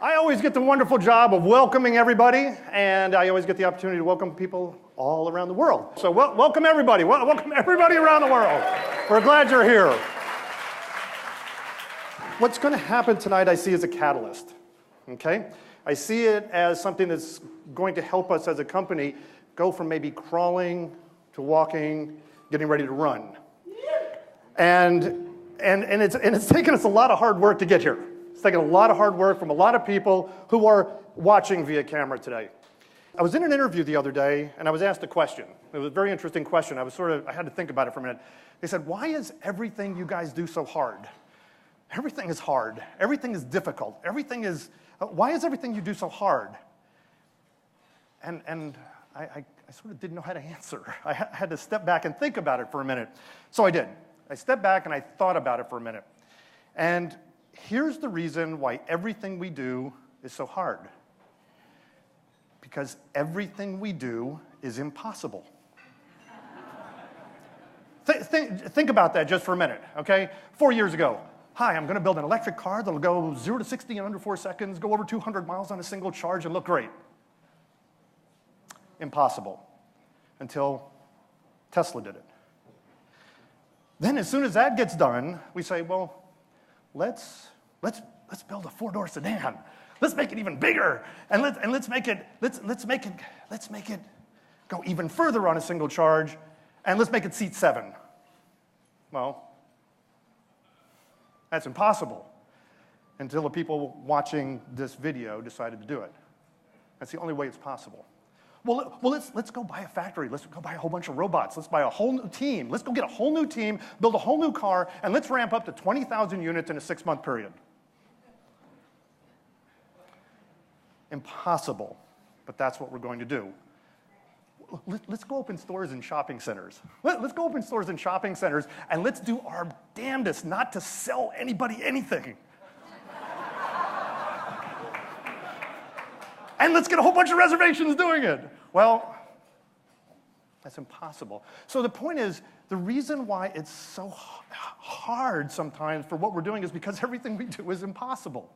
I always get the wonderful job of welcoming everybody, and I always get the opportunity to welcome people all around the world. So welcome everybody. Welcome everybody around the world. We're glad you're here. What's going to happen tonight I see as a catalyst, okay? I see it as something that's going to help us as a company go from maybe crawling to walking, getting ready to run. And it's taken us a lot of hard work to get here. It's taken a lot of hard work from a lot of people who are watching via camera today. I was in an interview the other day, and I was asked a question. It was a very interesting question. I had to think about it for a minute. They said, why is everything you guys do so hard? Everything is hard. Everything is difficult. Why is everything you do so hard? And I sort of didn't know how to answer. I had to step back and think about it for a minute. So I did. I stepped back and I thought about it for a minute. And here's the reason why everything we do is so hard. Because everything we do is impossible. Think about that just for a minute, okay? 4 years ago, hi, I'm going to build an electric car that'll go 0 to 60 in under 4 seconds, go over 200 miles on a single charge, and look great. Impossible. Until Tesla did it. Then as soon as that gets done, we say, well, let's build a 4-door sedan. Let's make it even bigger, and let's make it go even further on a single charge, and let's make it seat 7. Well, that's impossible until the people watching this video decided to do it. That's the only way it's possible. Well, let's go buy a factory. Let's go buy a whole bunch of robots. Let's buy a whole new team. Let's go get a whole new team, build a whole new car, and let's ramp up to 20,000 units in a 6-month period. Impossible, but that's what we're going to do. Let's go open stores in shopping centers. Let's go open stores in shopping centers, and let's do our damnedest not to sell anybody anything. And let's get a whole bunch of reservations doing it. Well, that's impossible. So the point is, the reason why it's so hard sometimes for what we're doing is because everything we do is impossible.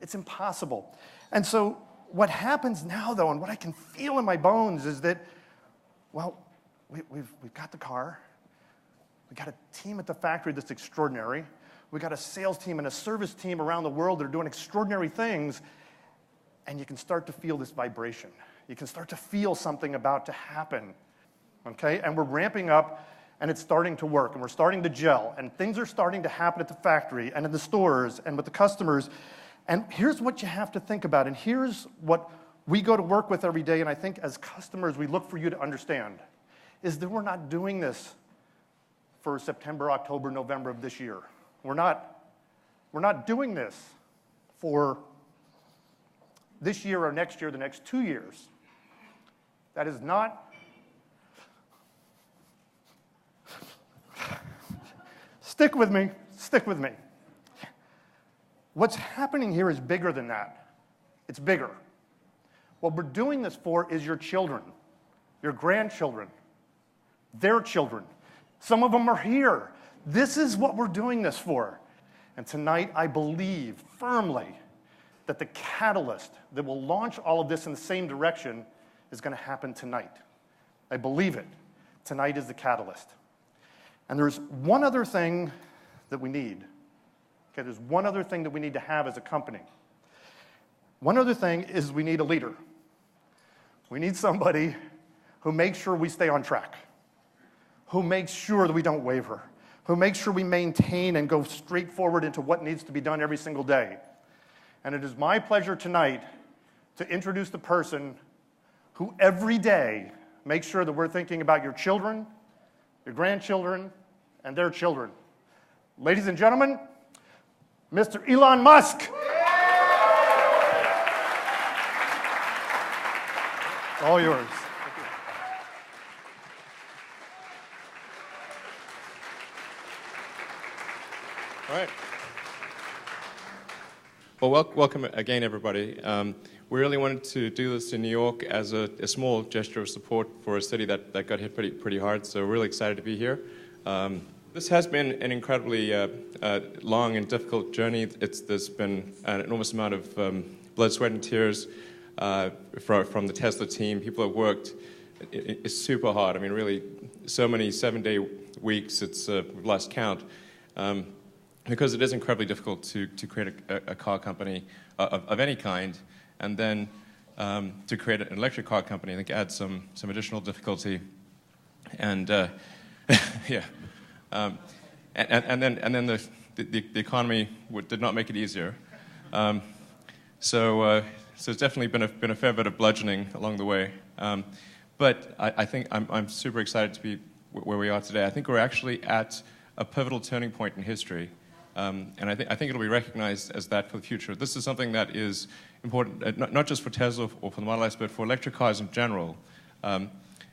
It's impossible. And so what happens now, though, and what I can feel in my bones is that, well, we've got the car. We've got a team at the factory that's extraordinary. We've got a sales team and a service team around the world that are doing extraordinary things. And you can start to feel this vibration. You can start to feel something about to happen, okay? And we're ramping up, and it's starting to work, and we're starting to gel, and things are starting to happen at the factory and in the stores and with the customers. And here's what you have to think about, and here's what we go to work with every day, and I think as customers we look for you to understand, is that we're not doing this for September, October, November of this year. We're not doing this for this year or next year, the next 2 years. That is not. Stick with me. Stick with me. What's happening here is bigger than that. It's bigger. What we're doing this for is your children, your grandchildren, their children. Some of them are here. This is what we're doing this for. And tonight, I believe firmly that the catalyst that will launch all of this in the same direction is going to happen tonight. I believe it. Tonight is the catalyst. And there's one other thing that we need. Okay, there's one other thing that we need to have as a company. One other thing is we need a leader. We need somebody who makes sure we stay on track, who makes sure that we don't waver, who makes sure we maintain and go straight forward into what needs to be done every single day. And it is my pleasure tonight to introduce the person who every day makes sure that we're thinking about your children, your grandchildren, and their children. Ladies and gentlemen, Mr. Elon Musk. All yours. All right. Well, welcome again, everybody. We really wanted to do this in New York as a small gesture of support for a city that got hit pretty hard, so we're really excited to be here. This has been an incredibly long and difficult journey. There's been an enormous amount of blood, sweat, and tears from the Tesla team. People have worked. It's super hard. I mean, really, so many 7-day weeks. We've lost count because it is incredibly difficult to create a car company of any kind, and then to create an electric car company, I think adds some additional difficulty, and yeah. And then the economy did not make it easier. So it's definitely been a fair bit of bludgeoning along the way. But I think I'm super excited to be where we are today. I think we're actually at a pivotal turning point in history, and I think it'll be recognized as that for the future. This is something that is important, not just for Tesla or for the Model S, but for electric cars in general.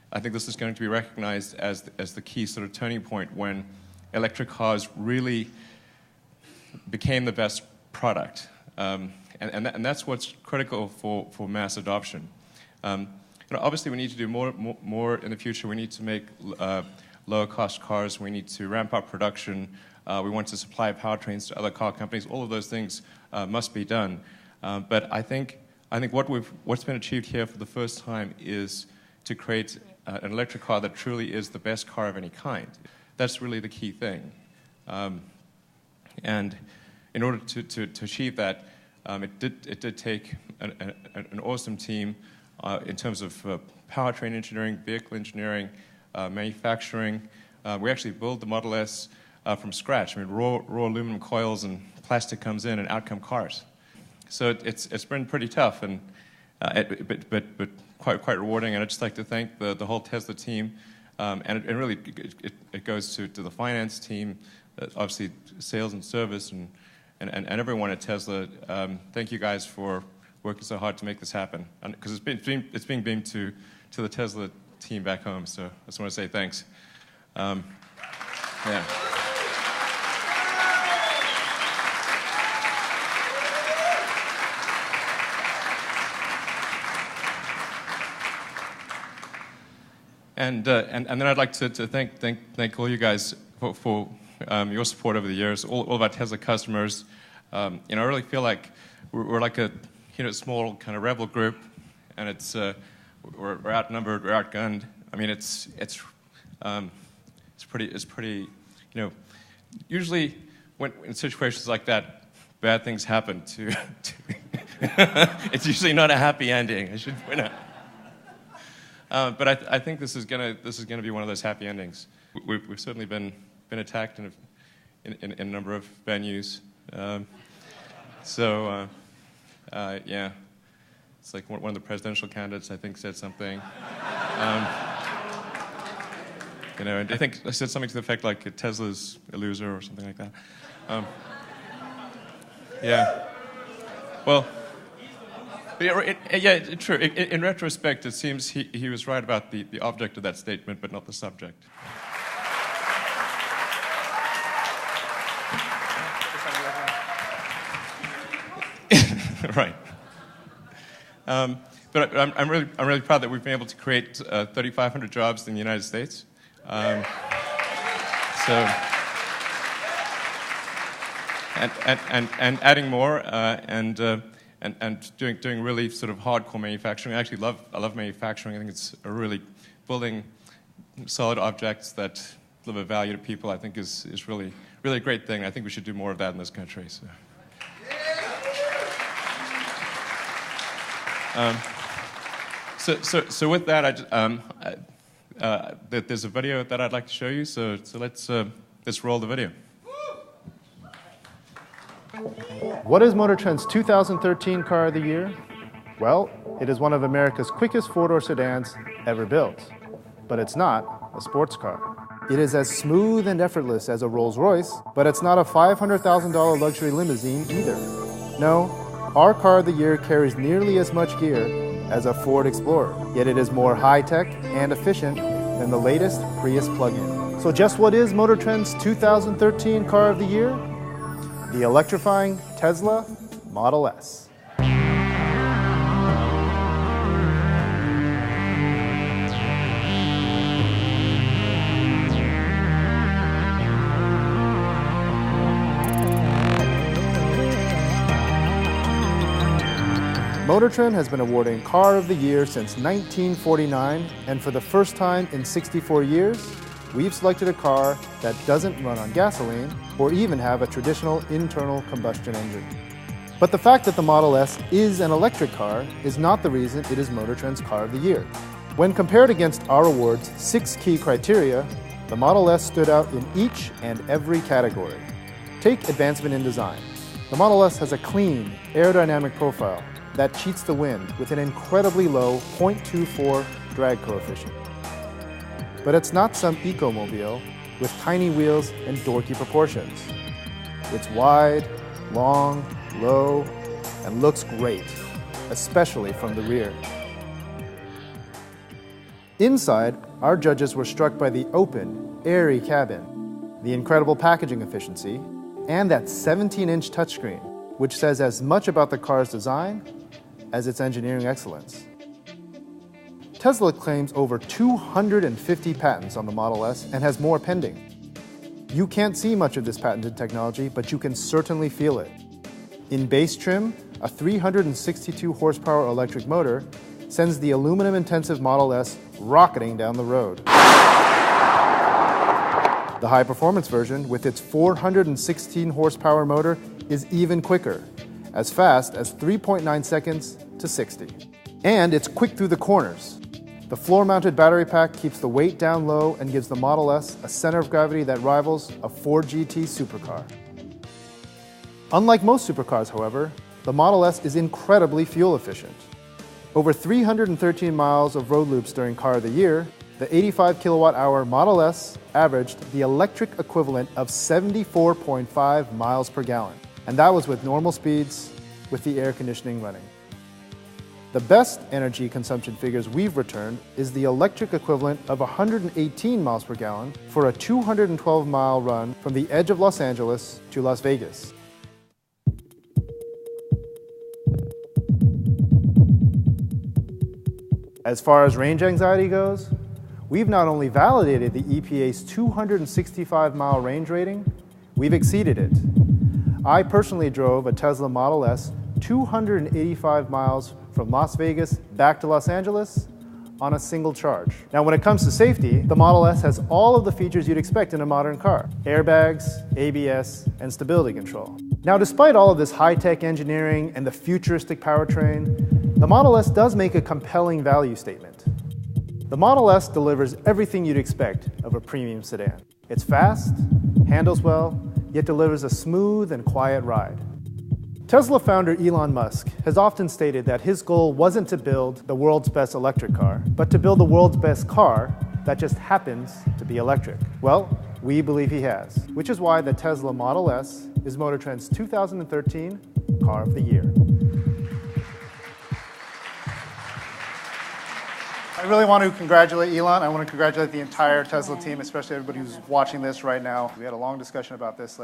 I think this is going to be recognized as the key sort of turning point when electric cars really became the best product. And that's what's critical for mass adoption. Obviously, we need to do more in the future. We need to make lower-cost cars. We need to ramp up production. We want to supply powertrains to other car companies. All of those things must be done. But I think what's been achieved here for the first time is to create an electric car that truly is the best car of any kind. That's really the key thing. And in order to achieve that, it did take an awesome team in terms of powertrain engineering, vehicle engineering, manufacturing. We actually build the Model S from scratch. I mean, raw aluminum coils and plastic comes in, and out come cars. So it's been pretty tough, and but quite rewarding. And I'd just like to thank the whole Tesla team, and really it goes to the finance team, obviously sales and service, and everyone at Tesla. Thank you guys for working so hard to make this happen, because it's being beamed to the Tesla team back home. So I just want to say thanks. Yeah. And then I'd like to thank all you guys for your support over the years, all of our Tesla customers. I really feel like we're like a small kind of rebel group, and we're outnumbered, we're outgunned. I mean, it's pretty. Usually when in situations like that, bad things happen to it's usually not a happy ending. I should point out. But I think this is gonna be one of those happy endings. We've certainly been attacked in a number of venues. Yeah, it's like one of the presidential candidates, I think, said something. And I think I said something to the effect like Tesla's a loser or something like that. Yeah. Well. Yeah, true. In retrospect, it seems he was right about the object of that statement, but not the subject. Right. But I'm really proud that we've been able to create 3,500 jobs in the United States. And adding more, and doing really sort of hardcore manufacturing. I love manufacturing. I think it's a really building solid objects that deliver value to people. I think is really a great thing. I think we should do more of that in this country. So with that, there's a video that I'd like to show you. So let's roll the video. What is Motor Trend's 2013 Car of the Year? Well, it is one of America's quickest four-door sedans ever built. But it's not a sports car. It is as smooth and effortless as a Rolls-Royce, but it's not a $500,000 luxury limousine either. No, our Car of the Year carries nearly as much gear as a Ford Explorer, yet it is more high-tech and efficient than the latest Prius plug-in. So just what is Motor Trend's 2013 Car of the Year? The electrifying Tesla Model S. Motor Trend has been awarding Car of the Year since 1949, and for the first time in 64 years, we've selected a car that doesn't run on gasoline or even have a traditional internal combustion engine. But the fact that the Model S is an electric car is not the reason it is Motor Trend's Car of the Year. When compared against our award's 6 key criteria, the Model S stood out in each and every category. Take advancement in design. The Model S has a clean, aerodynamic profile that cheats the wind with an incredibly low 0.24 drag coefficient. But it's not some eco-mobile with tiny wheels and dorky proportions. It's wide, long, low, and looks great, especially from the rear. Inside, our judges were struck by the open, airy cabin, the incredible packaging efficiency, and that 17-inch touchscreen, which says as much about the car's design as its engineering excellence. Tesla claims over 250 patents on the Model S and has more pending. You can't see much of this patented technology, but you can certainly feel it. In base trim, a 362 horsepower electric motor sends the aluminum-intensive Model S rocketing down the road. The high-performance version, with its 416 horsepower motor, is even quicker, as fast as 3.9 seconds to 60. And it's quick through the corners. The floor-mounted battery pack keeps the weight down low and gives the Model S a center of gravity that rivals a Ford GT supercar. Unlike most supercars, however, the Model S is incredibly fuel efficient. Over 313 miles of road loops during Car of the Year, the 85 kilowatt-hour Model S averaged the electric equivalent of 74.5 miles per gallon. And that was with normal speeds, with the air conditioning running. The best energy consumption figures we've returned is the electric equivalent of 118 miles per gallon for a 212-mile run from the edge of Los Angeles to Las Vegas. As far as range anxiety goes, we've not only validated the EPA's 265-mile range rating, we've exceeded it. I personally drove a Tesla Model S 285 miles from Las Vegas back to Los Angeles on a single charge. Now, when it comes to safety, the Model S has all of the features you'd expect in a modern car: airbags, ABS, and stability control. Now, despite all of this high-tech engineering and the futuristic powertrain, the Model S does make a compelling value statement. The Model S delivers everything you'd expect of a premium sedan. It's fast, handles well, yet delivers a smooth and quiet ride. Tesla founder Elon Musk has often stated that his goal wasn't to build the world's best electric car, but to build the world's best car that just happens to be electric. Well, we believe he has, which is why the Tesla Model S is Motor Trend's 2013 Car of the Year. I really want to congratulate Elon. I want to congratulate the entire Tesla team, especially everybody who's watching this right now. We had a long discussion about this,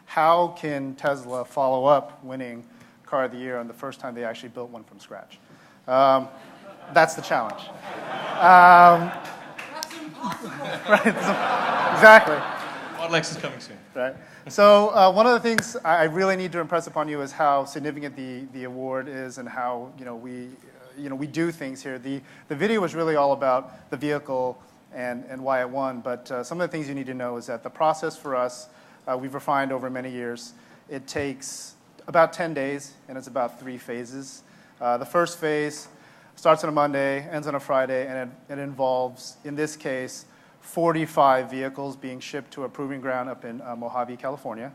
how can Tesla follow up winning Car of the Year on the first time they actually built one from scratch? That's the challenge. That's impossible. Right, exactly. Model X is coming soon. Right. So one of the things I really need to impress upon you is how significant the award is and how we do things here. The video was really all about the vehicle and why it won, but some of the things you need to know is that the process for us, we've refined over many years. It takes about 10 days, and it's about 3 phases. The first phase starts on a Monday, ends on a Friday, and it involves, in this case, 45 vehicles being shipped to a proving ground up in Mojave, California.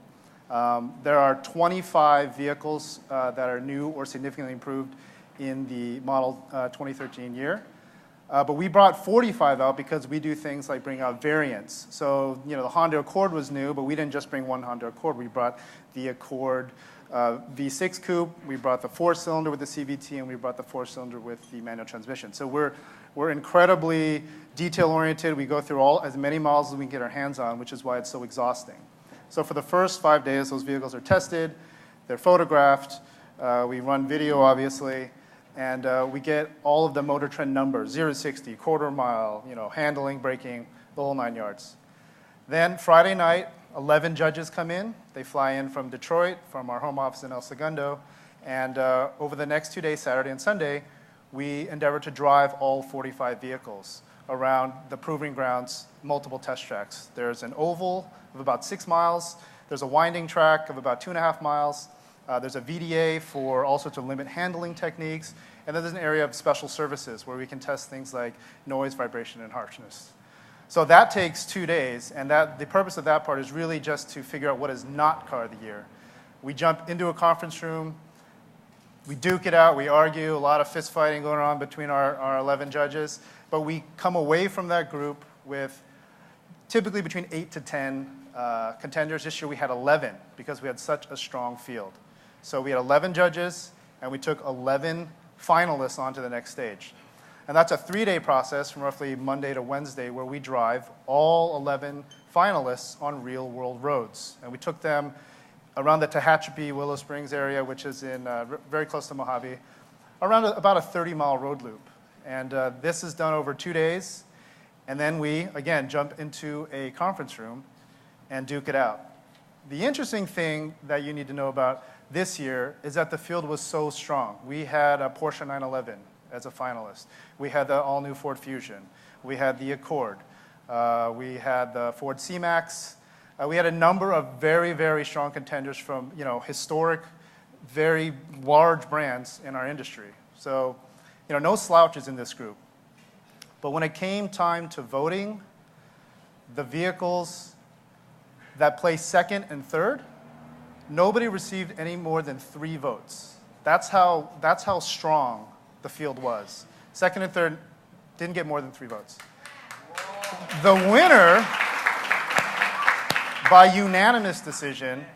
There are 25 vehicles that are new or significantly improved in the model 2013 year. But we brought 45 out because we do things like bring out variants. So, the Honda Accord was new, but we didn't just bring one Honda Accord. We brought the Accord V6 Coupe, we brought the 4-cylinder with the CVT, and we brought the 4-cylinder with the manual transmission. So we're incredibly detail-oriented. We go through as many models as we can get our hands on, which is why it's so exhausting. So for the first 5 days, those vehicles are tested, they're photographed, we run video, obviously, and we get all of the Motor Trend numbers, 0 to 60, quarter mile, handling, braking, the whole 9 yards. Then Friday night, 11 judges come in. They fly in from Detroit, from our home office in El Segundo, And over the next 2 days, Saturday and Sunday, we endeavor to drive all 45 vehicles around the proving grounds, multiple test tracks. There's an oval of about 6 miles. There's a winding track of about 2.5 miles. There's a VDA for all sorts of limit handling techniques. And then there's an area of special services where we can test things like noise, vibration, and harshness. So that takes 2 days, and the purpose of that part is really just to figure out what is not car of the year. We jump into a conference room, we duke it out, we argue, a lot of fist fighting going on between our 11 judges, but we come away from that group with typically between 8 to 10 contenders. This year we had 11 because we had such a strong field. So we had 11 judges, and we took 11 finalists onto the next stage. And that's a 3-day process from roughly Monday to Wednesday where we drive all 11 finalists on real-world roads. And we took them around the Tehachapi, Willow Springs area, which is in very close to Mojave, around about a 30-mile road loop. And this is done over 2 days. And then we, again, jump into a conference room and duke it out. The interesting thing that you need to know about this year is that the field was so strong. We had a Porsche 911 as a finalist. We had the all-new Ford Fusion. We had the Accord. We had the Ford C-Max. We had a number of very, very strong contenders from historic, very large brands in our industry. So no slouches in this group. But when it came time to voting, the vehicles that placed second and third, nobody received any more than 3 votes. That's how strong the field was. Second and third didn't get more than 3 votes. The winner, by unanimous decision,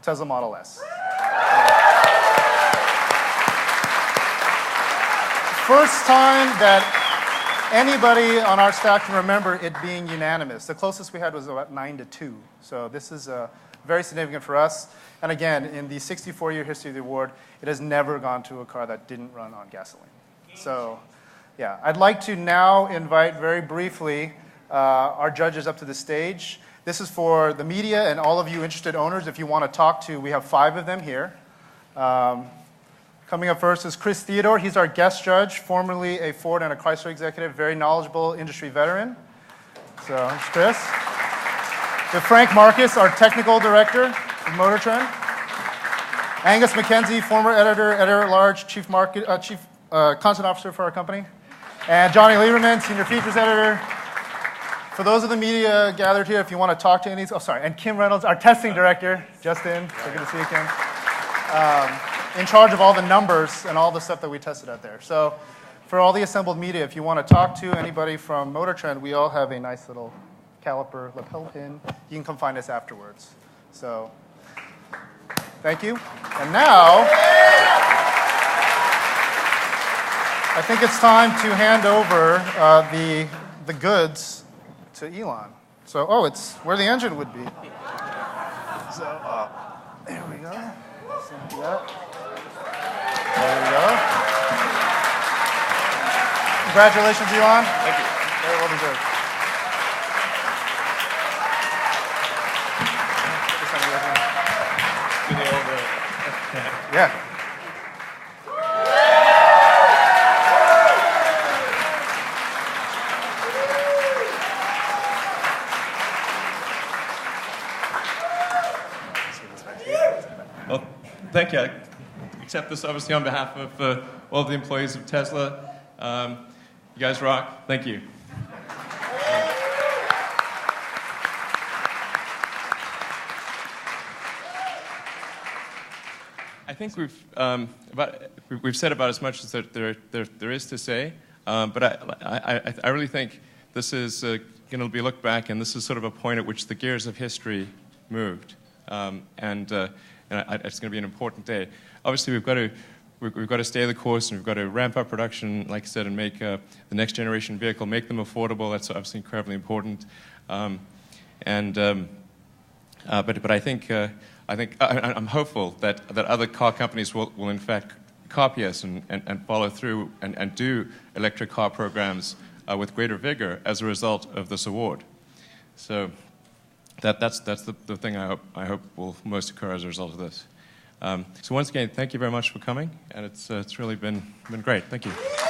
Tesla Model S. First time that anybody on our staff can remember it being unanimous. The closest we had was about 9-2. So this is very significant for us. And again, in the 64-year history of the award, it has never gone to a car that didn't run on gasoline. So yeah, I'd like to now invite very briefly our judges up to the stage. This is for the media and all of you interested owners. If you want to talk to, we have 5 of them here. Coming up first is Chris Theodore. He's our guest judge, formerly a Ford and a Chrysler executive, very knowledgeable industry veteran. So, it's Chris. We have Frank Marcus, our technical director of Motor Trend. Angus McKenzie, former editor-at-large, chief content officer for our company. And Johnny Lieberman, senior features editor. For those of the media gathered here, if you want to talk to any, and Kim Reynolds, our testing director, just in. So good to see you, Kim. In charge of all the numbers and all the stuff that we tested out there. So for all the assembled media, if you want to talk to anybody from Motor Trend, we all have a nice little caliper lapel pin. You can come find us afterwards. So thank you. And now, I think it's time to hand over the goods to Elon. So, it's where the engine would be. So, there we go. So, yeah. There we go. Congratulations, Elon. Thank you. Very well deserved. Yeah. Well, thank you. I accept this obviously on behalf of all the employees of Tesla. You guys rock. Thank you. I think we've said about as much as there is to say, but I really think this is going to be looked back, and this is sort of a point at which the gears of history moved, and it's going to be an important day. Obviously, we've got to stay the course, and we've got to ramp up production, like I said, and make the next generation vehicle, make them affordable. That's obviously incredibly important, but I think I'm hopeful that other car companies will in fact copy us and follow through and do electric car programs with greater vigor as a result of this award. So that's the thing I hope will most occur as a result of this. So once again, thank you very much for coming, and it's really been great. Thank you.